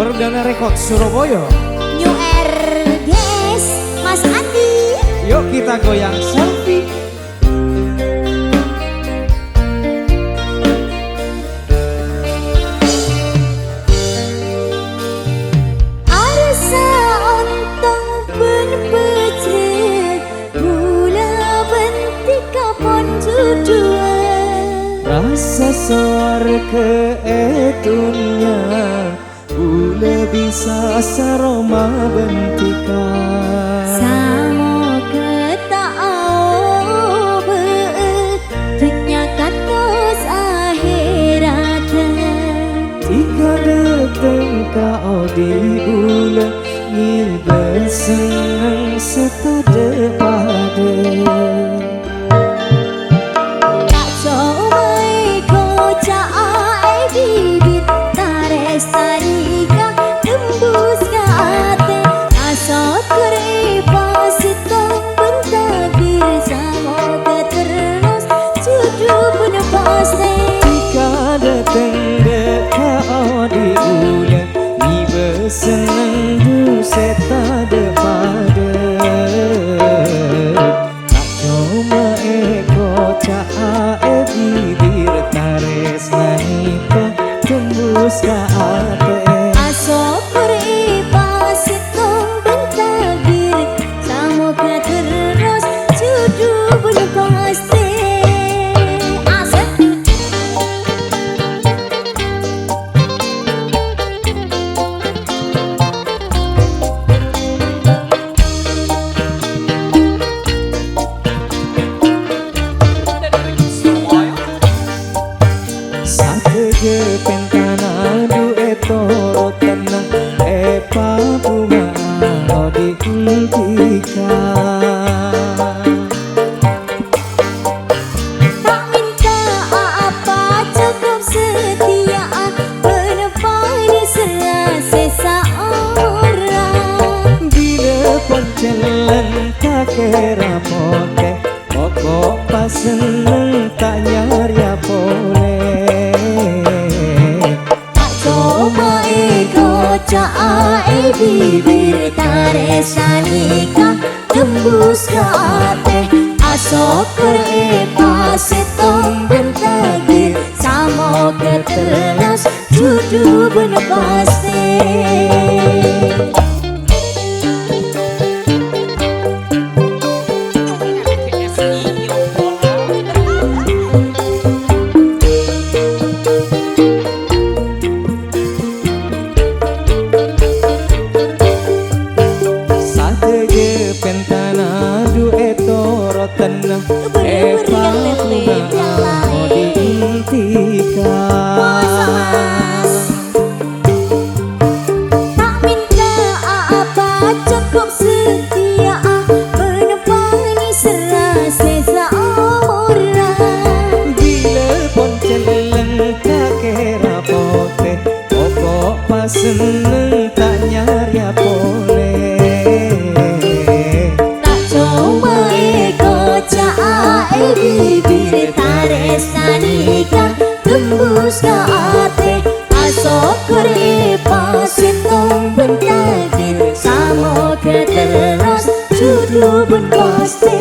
Perdana Rekod Surabaya. New RGS Mas Andi. Yuk kita goyang selfie. Arsa ontong ben pecret gula bentik kapon judua. Rasa soar ke etunya ule bisa saroma bentika. Samo ketau beut tenyakan tos akhirat. Tiga deteng kau di ule ngibe seneng setade pade. Tak comai kocak ae bibit tares tarika tembus ke ate. Asot kuripa sitong bentabir samo keterus cucu pun pasti. Tiga deteng kau di ule ngibe seneng du setade pade. Tak cuma eko cae bibir tares naika tembus ke ate. Asok kuripa sitong bentabir samo keterus cucu pun pasti. Asik. Satege pentana dueto tenang epa bunga odi intika. Tak minta apa cukup setia penepani serasa seorang. Bila poncelan tak kira pote pokok pas seneng tak nyari apole. Tak coba kocak ae bibir tares sanika tembus ke ate. Asok kuripa sitong bentabir samo keterus cucu ben pasti. Satege pentana dueto tenang epa bunga odi intika. Tak minta apa cukup setia penepani serasa seorang. Bila poncelan tak kira pote pokok pas seneng tak nyari apole. Tak coba kocak ae bibir tares sanika tembus ke ate. Asok kuripa sitong bentabir samo keterus cucu ben pasti.